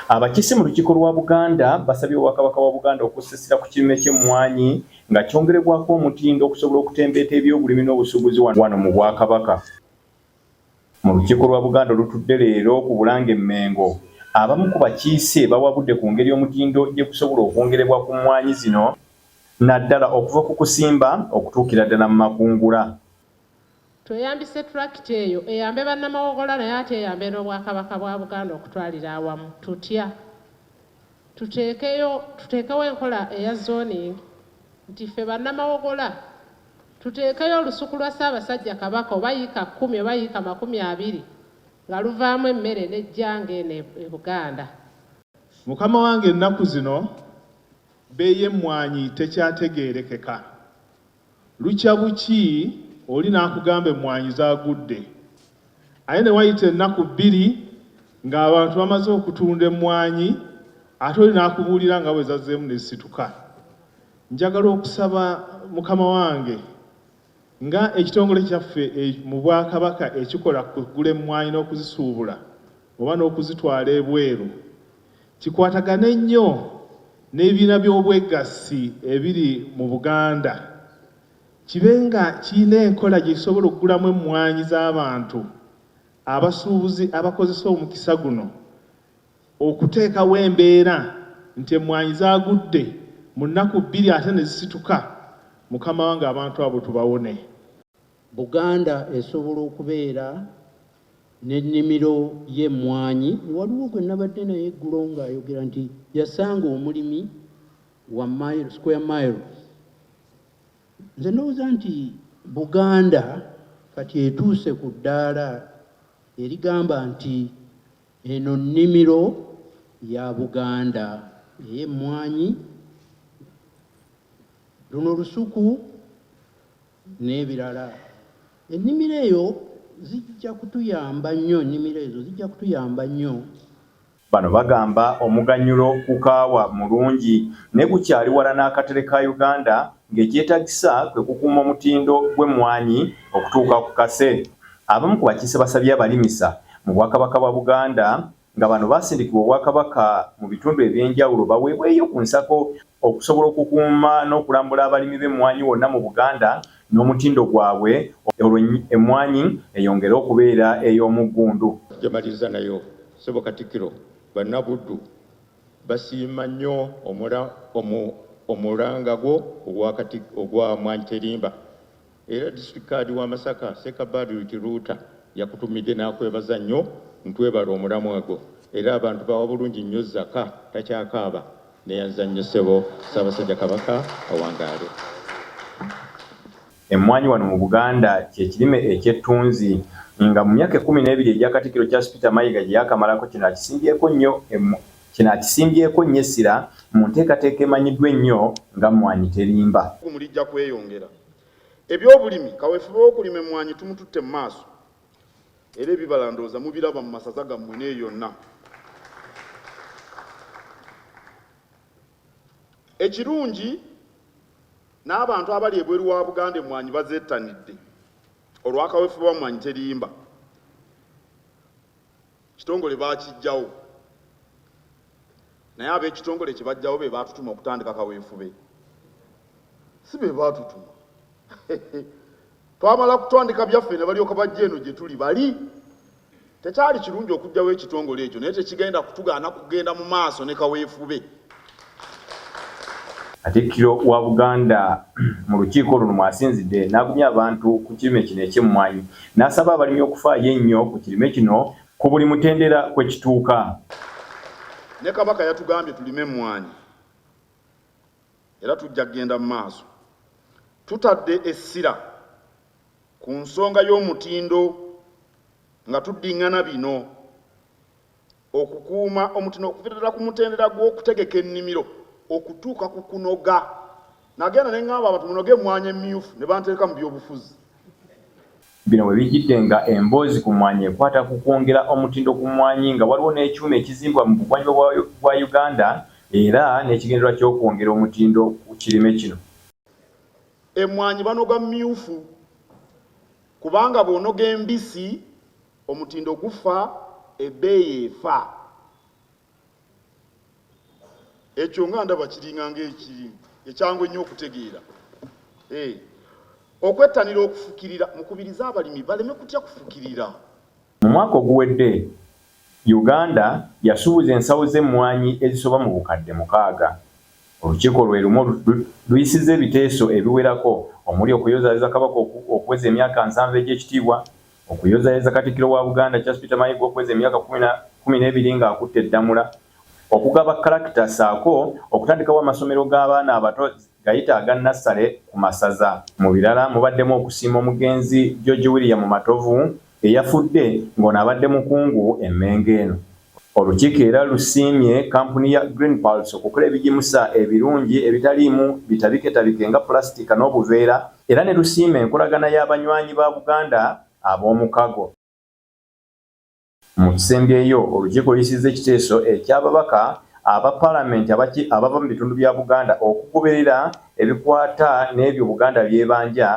Abakiise mu lukiiko lwa Buganda basabye Obwakabaka bwa Buganda okusisira ku kirime ky'emmwanyi nga kyongerebwako omutindo okusobola okutembeeta ebyobulimi n'obusuubuzi wano mu Bwakabaka. Mu lukiiko lwa Buganda olutudde leero ku Bulange Mmengo, abamu ku bakiise bawabudde ku ngeri omutindo gye gusobola okwongerebwa ku mmwanyi zino naddala okuva ku kusimba okutuukira ddala mu makungula. Tweyambise tulakiti eyo eyambe bannamawogola naye ate eyambe n'Obwakabaka bwa Buganda okutwalira awamu. Tutya tuteekewo enkola eya zoning nti ffe bannamawogola tuteekeyo olusuku lwa Ssaabasajja Kabaka oba yiika 10 oba yiika 20 nga luvaamu emmere n'ejjanga eno e Buganda. Mukama wange ennaku zino bbeeyi y'emmwanyi tekyategeerekeka. Lukya buki oli n'akugamba emmwanyi zaagudde, aye ne wayita ennaku 2 ng'abantu bamaze okutunda emmwanyi ate oli n'akubuulira nga bwe zazzeemu n'essituka. Njagala okusaba Mukama wange nga ekitongole kyaffe mu Bwakabaka ekikola kugula emmwanyi n'okuzisuubula oba n'okuzitwala ebweru kikwatagane nnyo n'ebibiina by'obwegassi ebiri mu Buganda, kibe nga kirina enkola gye kisobola okugulamu emmwanyi z'abantu abasuubuzi abakozesa omukisa guno, okuteekawo embeera nti emmwanyi zaagudde mu nnaku 2 ate ne zisituka. Mukama wange abantu abo tubawone. Buganda esobola okubeera n'ennimiro y'emmwanyi. Waliwo gwe nabadde naye eggulo ng'ayogera nti yasanga omulimi wa square mile. Nze ndowooza nti Buganda kati etuuse ku ddaala erigamba nti eno nnimiro ya Buganda ey'emmwanyi, luno lusuku n'ebirala. Ennimiro eyo zijja kutuyamba nnyo, ennimiro ezo zijja kutuyamba nnyo. Bano bagamba omuganyulo ku kaawa mulungi ne gukyali wala n'akatale ka Uganda ng'ekyetagisa kwe kukuuma omutindo gw'emmwanyi okutuuka ku kase. Abamu ku bakiise basabye abalimisa mu Bwakabaka bwa Buganda nga bano basindikibwa Obwakabaka mu bitundu eby'enjawulo baweebweyo ku nsako okusobola okukuuma n'okulambula abalimi b'emmwanyi wonna mu Buganda n'omutindo gwabwe olwo emmwanyi eyongere okubeera ey'omuggundu. Jamaliriza nayo Ssebo Katikkiro Bannabuddu basiima nnyo omulanga gwo ogwa Mmwanyi Terimba, era District Card wa Masaka Ssekabadi Kiruuta yakutumidde n'akwebaza nnyo. Ntwebala omulamwa gwo era abantu bawa bulungi nnyo zaka takyakaaba neyanza nnyo Ssebo Ssaabasajja Kabaka awangaale. Emmwanyi wano mu Buganda kye kirime eky'ettunzi nga mu myaka 12 egya Katikkiro Charles Peter Mayiga gye yakamalako kino akisimbyeko nnyo essira mu nteekateeka emanyiddwa ennyo nga Mmwanyi Terimba. Mulijja kweyongera ebyobulimi kaweefube w'okulima emmwanyi tumututte mu maaso era ebibala ndowooza mubiraba mu masaza gammwe n'eyo yonna. Ekirungi n'abantu abali ebweru wa Buganda emmwanyi bazettanidde olw'akaweefube wa Mmwanyi Terimba. Kitongole baakijjawo naye ab'ekitongole kye bajjawo be baatutuma okutandika kaweefube, si be baatutuma. Twamala kutandika byaffe ne balyoka bajja eno gye tuli bali. Tekyali kirungi okujjawo ekitongole ekyo naye tekigenda kutugaana kugenda mu maaso ne kaweefube. Katikkiro wa Buganda mu lukiiko luno mwasinzidde n'agumya abantu ku kirime kino eky'emmwanyi n'asaba abalimi okufaayo ennyo ku kirime kino ku buli mutendera kwe kituuka. Ne Kabaka yatugambye tulime emmwanyi era tujja kgenda mu maaso. Tutadde essira ku nsonga y'omutindo nga tuddiŋŋana bino okukuuma omutindo okuviirira ku mutendera gw'okutegeka ennimiro okutuuka ku kunoga. Nagenda ne ŋŋamba abantu munoge emmwanyi emmyufu ne banteeka mu byobufuzi. Bino bwe bijjidde nga emboozi ku mmwanyi ekwata ku kwongera omutindo ku mmwanyi nga waliwo n'ekyuma ekizimbwa mu bugwanjuba bwa Uganda era n'ekigendererwa ky'okwongera omutindo ku kirime kino. Emmwanyi banoga mmyufu kubanga bw'onoga embisi omutindo gufa, ebbeeyi efa. ekyo nga ndaba kiringa ng'ekiri ekyangu ennyo okutegeera. Okwettanira okufukirira mukubiriza abalimi baleme kutya kufukirira. Mu mwaka oguwedde Uganda yasuubiza ensawo z'emmwanyi ezisoba mu bukadde 6. Olukiiko lwe lumu luyisizza ebiteeso ebiwerako omuli okuyozaayeza Kabaka okuweza emyaka 7 egy'ekitiibwa, okuyozaayeza Katikkiro wa Buganda Charles Peter Mayiga okuweza emyaka 12 ng'akutte eddamula, okugaba kalakita ssaako okutandikawo amasomero g'abaana abato gayita aga nassale ku masaza. Mu birala mubaddemu okusiima omugenzi George William Matovu eyafudde ng'ono abadde mukungu emmengo eno. Olukiiko era lusiimye kampuni ya Green Pulse okukola ebigimusa ebirungi ebitaliimu bitabiketabike nga pulastika n'obuveera, era ne lusiima enkolagana y'abanywanyi ba Buganda ab'omukago. Mu kisembyeyo olukiiko luyisizza ekiteeso eky'ababaka aba Paalamenti abava mu bitundu bya Buganda okugoberera ebikwata n'ebyo Buganda byebanja